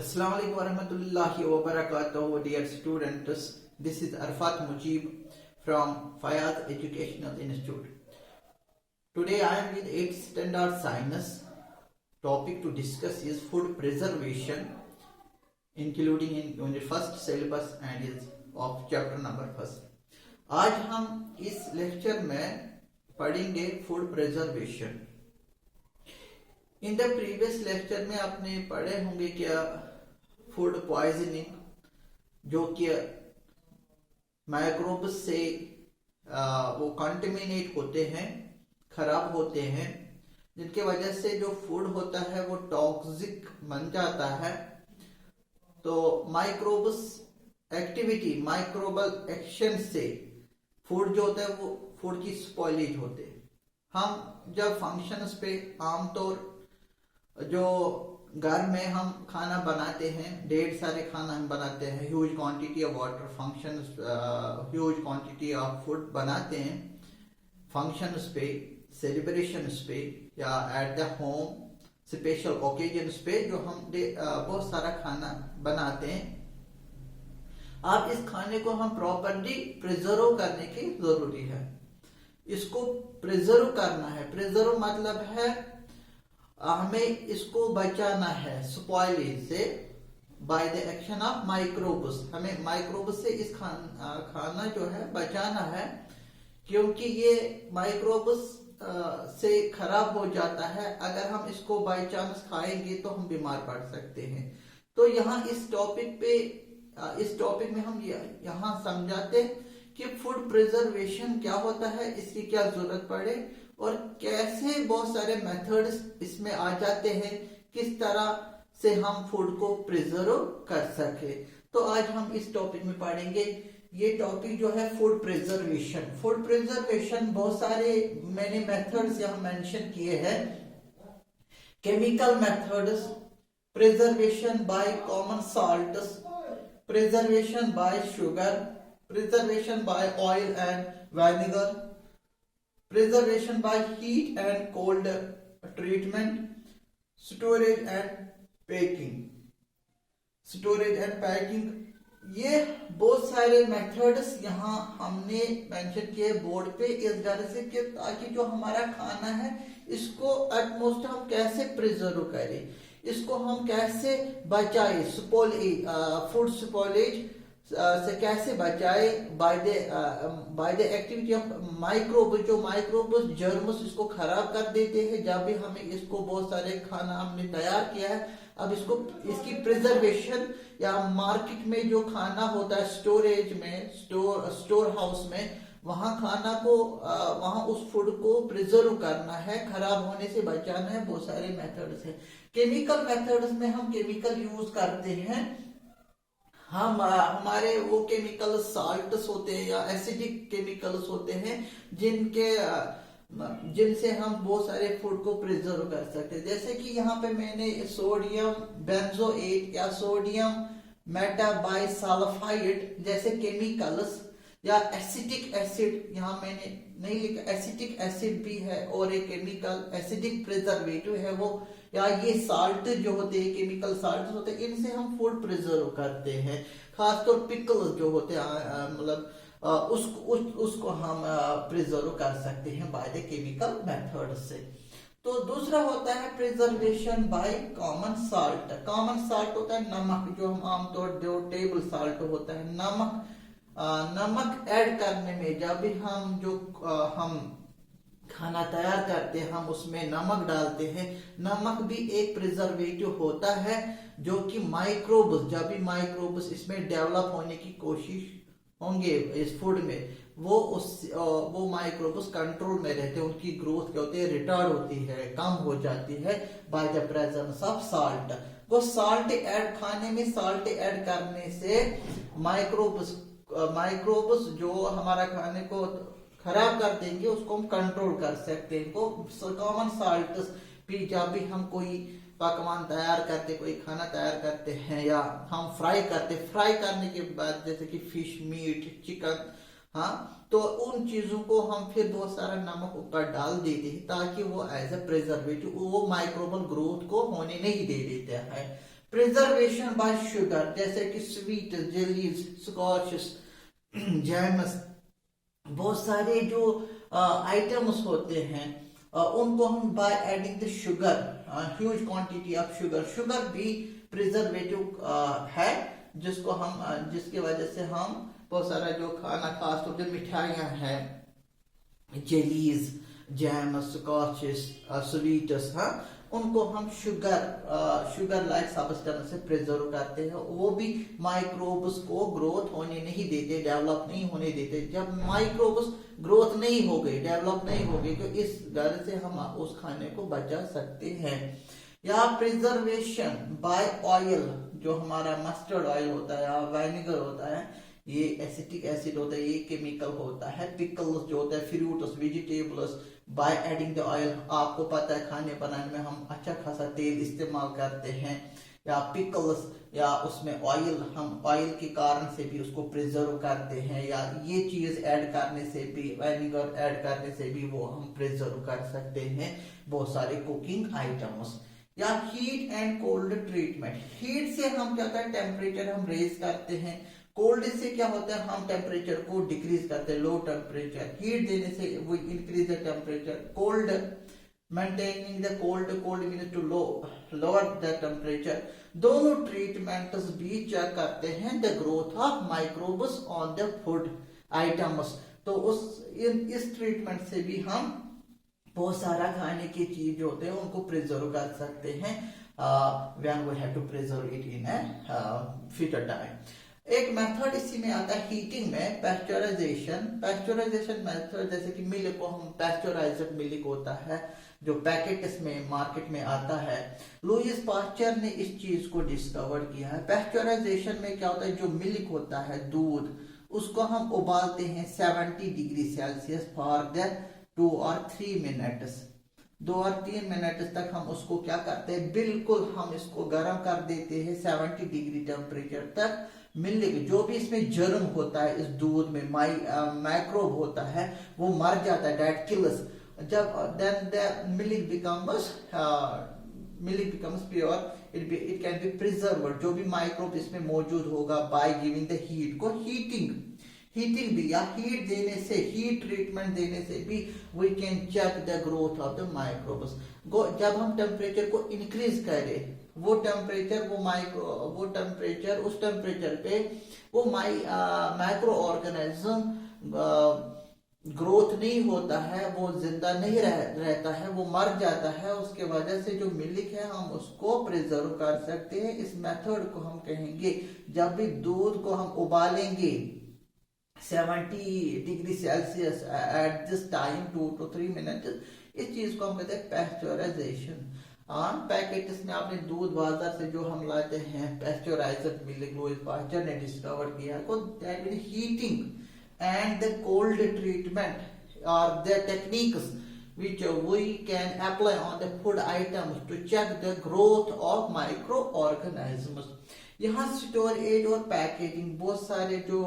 Assalamu alaikum warahmatullahi wabarakatuh, dear students. This is Arfat Mujib from Fayaz Educational Institute. Today I am with 8th standard science. Topic to discuss is food preservation, including in unit first syllabus and is of chapter number first. आज हम इस lecture में पढ़ेंगे food preservation. In the previous lecture में आपने पढ़े होंगे क्या फूड पॉइजनिंग, जो कि माइक्रोब्स से वो कंटेमिनेट होते हैं, खराब होते हैं, जिनके वजह से जो फूड होता है वो टॉक्सिक बन जाता है. तो माइक्रोब्स एक्टिविटी, माइक्रोबल एक्शन से फूड जो होता है वो फूड की स्पॉइलेज होते हैं. हम जब फंक्शंस पे आमतौर जो घर में हम खाना बनाते हैं, ढेर सारे खाना हम बनाते हैं, huge quantity of water functions, huge quantity of food बनाते हैं फंक्शंस पे, सेलिब्रेशंस पे या at the home special occasions पे, जो हम बहुत सारा खाना बनाते हैं. अब इस खाने को हम प्रॉपर्ली प्रिजर्व करने की जरूरी है. इसको प्रिजर्व करना है. प्रिजर्व मतलब है हमें इसको बचाना है स्पॉइलेज से by the action of microbes. हमें माइक्रोब्स से इस खाना जो है बचाना है, क्योंकि ये माइक्रोब्स से खराब हो जाता है. अगर हम इसको बाय चांस खाएंगे तो हम बीमार पड़ सकते हैं. तो यहाँ इस टॉपिक में हम यहाँ समझाते कि फूड प्रिजर्वेशन क्या होता है, इसकी क्या जरूरत पड़े और कैसे बहुत सारे मेथड्स इसमें आ जाते हैं, किस तरह से हम फूड को प्रिजर्व कर सके. तो आज हम इस टॉपिक में पढ़ेंगे. ये टॉपिक जो है फूड प्रिजर्वेशन. फूड प्रिजर्वेशन बहुत सारे मैंने मेथड्स यहाँ मेंशन किए हैं. Chemical methods, preservation by common salts, preservation by sugar, preservation by oil and vinegar, preservation by heat and cold treatment, storage and packing. ये बहुत सारे मेथड्स यहाँ हमने मेंशन किए बोर्ड पे, इस वजह से कि ताकि जो हमारा खाना है इसको एटमोस्ट हम कैसे प्रिजर्व करें, इसको हम कैसे बचाए, फूड स्पॉइलेज से कैसे बचाए by the activity of microbe. जो माइक्रोब्स जर्म्स इसको खराब कर देते हैं. जब भी हमें इसको बहुत सारे खाना हमने तैयार किया है, अब इसकी प्रिजर्वेशन या मार्केट में जो खाना होता है स्टोरेज में, स्टोर हाउस में, वहां खाना को वहां उस फूड को प्रिजर्व करना है, खराब होने से बचाना है. बहुत सारे मेथड्स है. केमिकल मेथड्स में हम केमिकल यूज करते हैं. हम हमारे वो केमिकल साल्ट्स होते हैं या एसिडिक केमिकल्स होते हैं जिनसे हम बहुत सारे फूड को प्रिजर्व कर सकते हैं. जैसे कि यहाँ पे मैंने सोडियम बेंजोएट या सोडियम मेटाबाइसल्फाइड जैसे केमिकल्स या एसिटिक एसिड, यहाँ मैंने नहीं लिखा, एसिटिक एसिड भी है और एक केमिकल एसिडिक प्रिजर्वेटिव है वो, या ये साल्ट जो होते हैं, केमिकल साल्ट होते हैं, इनसे हम फूड प्रिजर्व करते हैं. खासकर पिकल्स जो होते हैं, मतलब उसको हम प्रिजर्व कर सकते हैं बाय द केमिकल मेथड से. तो दूसरा होता है preservation by common salt. Common salt होता है नमक, जो हम आमतौर जो टेबल साल्ट होता है, नमक ऐड करने में, जब भी हम खाना तैयार करते हैं हम उसमें नमक डालते हैं. नमक भी एक प्रिजर्वेटिव होता है, जो कि माइक्रोब्स, जब भी माइक्रोब्स इसमें डेवलप होने की कोशिश होंगे इस फूड में, वो माइक्रोब्स कंट्रोल में रहते हैं, उनकी ग्रोथ क्या होती है, रिटार्ड होती है, कम हो जाती है by the presence of salt. वो खाने में साल्ट ऐड करने से माइक्रोब्स जो हमारा खाने को खराब कर देंगे उसको हम कंट्रोल कर सकते हैं. कॉमन साल्ट भी जब भी हम कोई पकवान तैयार करते, कोई खाना तैयार करते हैं या हम फ्राई करने के बाद जैसे कि फिश, मीट, चिकन, हाँ, तो उन चीजों को हम फिर बहुत सारा नमक ऊपर डाल देते हैं ताकि वो एज ए प्रिजर्वेटिव वो माइक्रोबल ग्रोथ को होने नहीं दे देता है. प्रिजर्वेशन बाय शुगर, जैसे कि स्वीट, जेलीज, स्कॉचेस, जैमस, बहुत सारे जो आइटम्स होते हैं उनको हम by adding the sugar, huge quantity of sugar, sugar भी प्रिजर्वेटिव है, जिसको हम जिसकी वजह से हम बहुत सारा जो खाना, खासतौर पर मिठाइयाँ हैं, जेलीज, जैम, स्कॉचेस, स्वीट्स, हाँ, उनको हम शुगर लाइक सब्सटेंस से प्रिजर्व करते हैं। वो भी माइक्रोब्स को ग्रोथ होने नहीं देते, डेवलप नहीं होने देते। जब माइक्रोब्स ग्रोथ नहीं हो गई, डेवलप नहीं हो गई, तो इस घर से हम उस खाने को बचा सकते हैं। या प्रिजर्वेशन बाय ऑयल, जो हमारा मस्टर्ड ऑयल होता है या वाइनेगर होता है, ये एसिटिक एसिड होता है, ये केमिकल होता है। पिकल्स जो होता है, fruits, vegetables, by adding the oil, आपको पता है खाने बनाने में हम अच्छा खासा तेल इस्तेमाल करते हैं, या पिकल्स, या उसमें ऑयल, हम ऑयल के कारण से भी उसको प्रिजर्व करते हैं, या ये चीज ऐड करने से भी, वाइनेगर ऐड करने से भी वो हम प्रिजर्व कर सकते हैं बहुत सारे कुकिंग आइटम्स। या heat and cold treatment, heat से हम क्या करते हैं, टेम्परेचर हम रेज करते हैं। कोल्ड से क्या होता है, हम टेम्परेचर को डिक्रीज करते हैं, लो टेम्परेचर। हीट देने से वो increase the temperature. Cold, maintaining the cold, cold means to lower the temperature. दोनों ट्रीटमेंट्स भी चेक करते हैं the growth of microbes on the food items. तो इस ट्रीटमेंट से भी हम बहुत सारा खाने की चीज जो होते हैं उनको प्रिजर्व कर सकते हैं, when we have to preserve it in a future time। एक मेथड इसी में आता है हीटिंग में, पैस्चराइजेशन। पैस्चराइजेशन मेथड, जैसे कि मिल्क को हम, पैस्चराइज्ड मिल्क होता है जो पैकेट्स में मार्केट में आता है। लुईस पास्चर ने इस चीज को डिस्कवर किया है। पैस्चराइजेशन में क्या होता है, जो मिल्क होता है, दूध, उसको हम उबालते हैं 70 डिग्री सेल्सियस फॉर द 2 और 3 मिनट्स। 2 और 3 मिनट तक हम उसको क्या करते हैं, बिल्कुल हम इसको गर्म कर देते हैं 70 डिग्री टेम्परेचर तक। मिल्क, जो भी इसमें जर्म होता है, इस दूध में माइक्रोब होता है, वो मर जाता है, डेट किल्स। जब then the milk becomes pure, it can be preserved. जो भी माइक्रोब इसमें मौजूद होगा, बाय गिविंग द हीट को, हीटिंग भी, या हीट देने से, हीट ट्रीटमेंट देने से भी we can check the growth of the microbes. जब हम टेम्परेचर को इंक्रीज करें, वो टेम्परेचर उस टेम्परेचर पे वो माइक्रो ऑर्गेनिज्म ग्रोथ नहीं होता है, वो जिंदा नहीं रहता है, वो मर जाता है। उसके वजह से जो मिल्क है हम उसको प्रिजर्व कर सकते हैं। इस मेथड को हम कहेंगे, जब भी दूध को हम उबालेंगे 70 degree Celsius at this time 2 to 3 minute, इस चीज को हम कहते हैं पैस्चराइजेशन। पैकेट्स में आपने दूध बाजार से जो हम लाते हैं, पैस्चराइज्ड मिल्क, लुईस पास्चर ने डिस्कवर किया को, that mean heating and the cold treatment are the techniques which we can apply on the food items to check the growth of microorganisms। यहाँ स्टोरेज और पैकेजिंग, बहुत सारे जो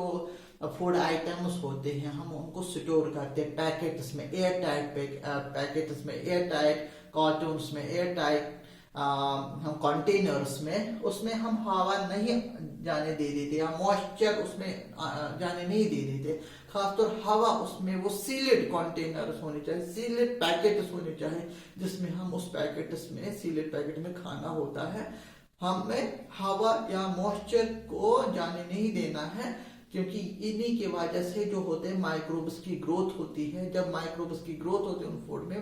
food items होते हैं हम उनको स्टोर करते हैं पैकेट्स में, एयर टाइट पैकेट्स में, एयर टाइट कार्टून्स में, एयर टाइट हम कंटेनर्स में, उसमें हम हवा नहीं जाने दे देते, या मॉइस्चर उसमें जाने नहीं दे देते। खासतौर हवा उसमें, वो सीलेड कंटेनर्स होने चाहिए, सीलेड पैकेट्स होने चाहिए, जिसमें हम उस पैकेट्स में, सीलेड पैकेट में खाना होता है, हमें हवा या मॉइस्चर को जाने नहीं देना है, क्योंकि इन्हीं की वजह से जो होते हैं माइक्रोब्स की ग्रोथ होती है। जब माइक्रोब्स की ग्रोथ होती है उन फूड में,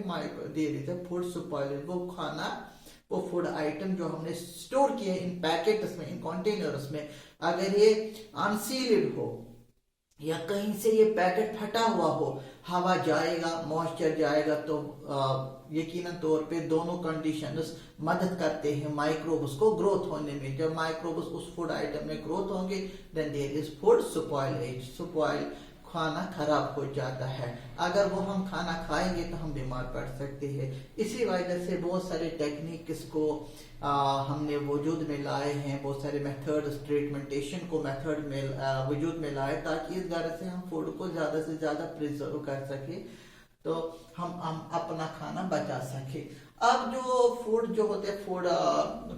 दे देते हैं फूड स्पॉइलर, वो खाना, वो फूड आइटम जो हमने स्टोर किए इन पैकेट्स में, इन कंटेनर्स में, अगर ये अनसील्ड हो या कहीं से ये पैकेट फटा हुआ हो, हवा जाएगा, मॉइस्चर जाएगा, तो यकीनन तौर पे दोनों कंडीशंस मदद करते हैं माइक्रोब्स को ग्रोथ होने में। जब माइक्रोब्स उस फूड आइटम में ग्रोथ होंगे, then there is food spoil, खाना खराब हो जाता है। अगर वो हम खाना खाएंगे तो हम बीमार पड़ सकते हैं। इसी वजह से बहुत सारे टेक्निक्स को हमने वजूद में लाए हैं, बहुत सारे मेथड्स, ट्रीटमेंटेशन को मेथड में वजूद में लाए, ताकि इस तरह से हम फूड को ज्यादा से ज्यादा प्रिजर्व कर सके। तो हम अपना खाना बचा सके। अब जो फूड जो होते हैं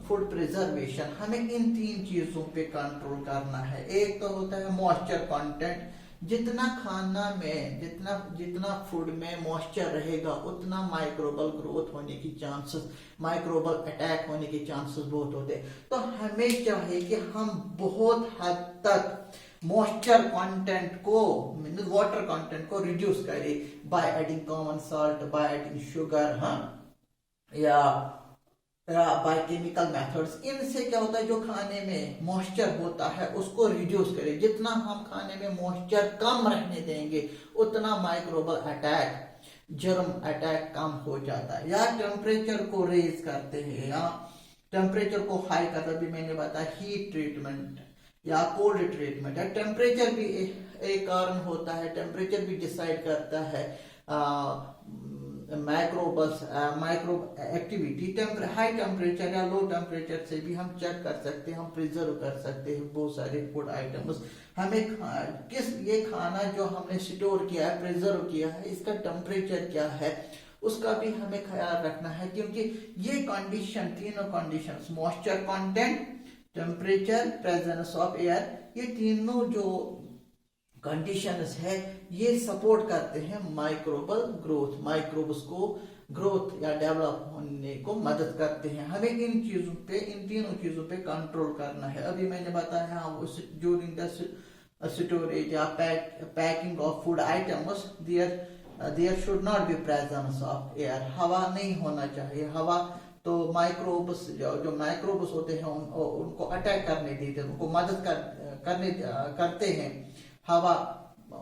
फूड प्रिजर्वेशन, हमें इन 3 चीजों पे कंट्रोल करना है। एक तो होता है मॉइस्चर कंटेंट, जितना खाना में जितना फूड में मॉइस्चर रहेगा उतना माइक्रोबल ग्रोथ होने की चांसेस, माइक्रोबल अटैक होने के चांसेस बहुत होते हैं। तो हमें चाहिए कि हम बहुत हद तक मॉइस्चर कंटेंट को, वाटर कंटेंट को रिड्यूस करें by adding common salt, by adding sugar, या बाय केमिकल मेथड्स। इनसे क्या होता है, जो खाने में मॉइस्चर होता है उसको रिड्यूस करें। जितना हम खाने में मॉइस्चर कम रहने देंगे उतना माइक्रोबल अटैक, जर्म अटैक कम हो जाता है। या टेम्परेचर को रेज करते हैं, या टेम्परेचर को हाई करता है, भी मैंने बताया हीट ट्रीटमेंट या कोल्ड ट्रीटमेंट है। टेम्परेचर भी एक कारण होता है, टेम्परेचर भी डिसाइड करता है माइक्रोब एक्टिविटी। हाई टेम्परेचर या लो टेम्परेचर से भी हम चेक कर सकते हैं, हम प्रिजर्व कर सकते हैं बहुत सारे फूड आइटम्स। हमें ये खाना जो हमने स्टोर किया है, प्रिजर्व किया है, इसका टेम्परेचर क्या है उसका भी हमें ख्याल रखना है, क्योंकि ये कंडीशन, तीनों conditions, moisture content, temperature, presence of air, ये तीनों जो कंडीशंस है ये सपोर्ट करते हैं माइक्रोबल ग्रोथ, माइक्रोब्स को ग्रोथ या डेवलप होने को मदद करते हैं। हमें इन चीजों पे, इन तीनों चीजों पे कंट्रोल करना है। अभी मैंने बताया ड्यूरिंग द स्टोरेज या packing of food items there should not be presence of air, हवा नहीं होना चाहिए। हवा तो माइक्रोब्स, जो माइक्रोब्स होते हैं उनको अटैक करने देते हैं, उनको मदद करते हैं। हवा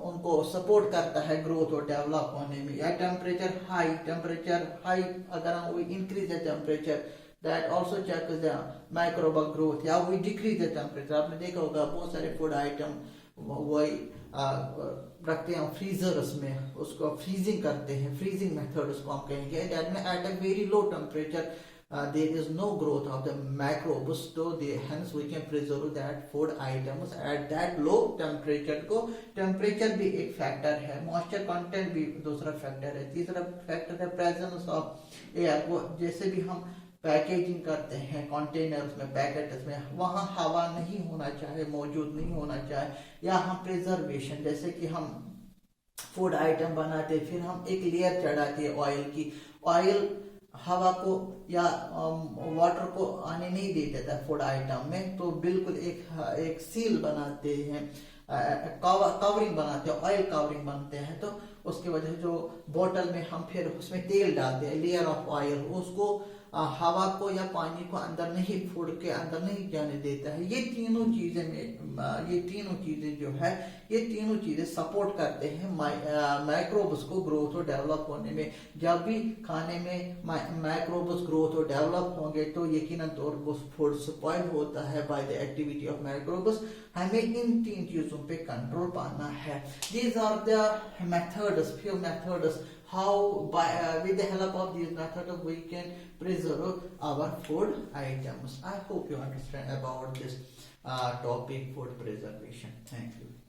उनको सपोर्ट करता है ग्रोथ और डेवलप होने में। या टेम्परेचर हाई, अगर हम increase the temperature, that also check the microbial growth. या वी डिक्रीज द टेम्परेचर, आपने देखा होगा बहुत सारे फूड आइटम वही रखते हैं फ्रीजर्स में, उसको फ्रीजिंग करते हैं, फ्रीजिंग मेथड उसको हम कहेंगे। दैट में at a very low temperature there is no growth of the microbes, so hence we can preserve that food items at that low temperature को। टेम्परेचर भी एक फैक्टर है, मॉइस्चर कंटेंट भी दूसरा फैक्टर है, तीसरा फैक्टर है प्रेजेंस ऑफ एयर। वो जैसे भी हम पैकेजिंग करते हैं कंटेनर्स में, पैकेट्स में, वहां हवा नहीं होना चाहिए, मौजूद नहीं होना चाहिए। या हम प्रिजर्वेशन, जैसे कि हम फूड आइटम बनाते फिर हम एक लेयर चढ़ाते हैं ऑयल की, ऑयल हवा को या वाटर को आने नहीं देते था फूड आइटम में, तो बिल्कुल एक सील बनाते हैं, कवरिंग बनाते हैं, ऑयल कवरिंग बनते हैं। तो उसकी वजह से जो बोतल में हम फिर उसमें तेल डालते हैं, लेयर ऑफ ऑयल, उसको हवा को या पानी को अंदर नहीं, फूड के अंदर नहीं जाने देता है। ये तीनों चीजें जो है, ये तीनों चीजें सपोर्ट करते हैं माइक्रोब्स को ग्रोथ और डेवलप होने में। जब भी खाने में माइक्रोब्स ग्रोथ और डेवलप होंगे तो यकीनन तौर पर फूड स्पॉइल होता है by the activity of microbes. हमें इन 3 चीजों पे कंट्रोल पाना है। These are the few methods how with the help of these methods we can preserve our food items. I hope you understand about this topic, food preservation. Thank you.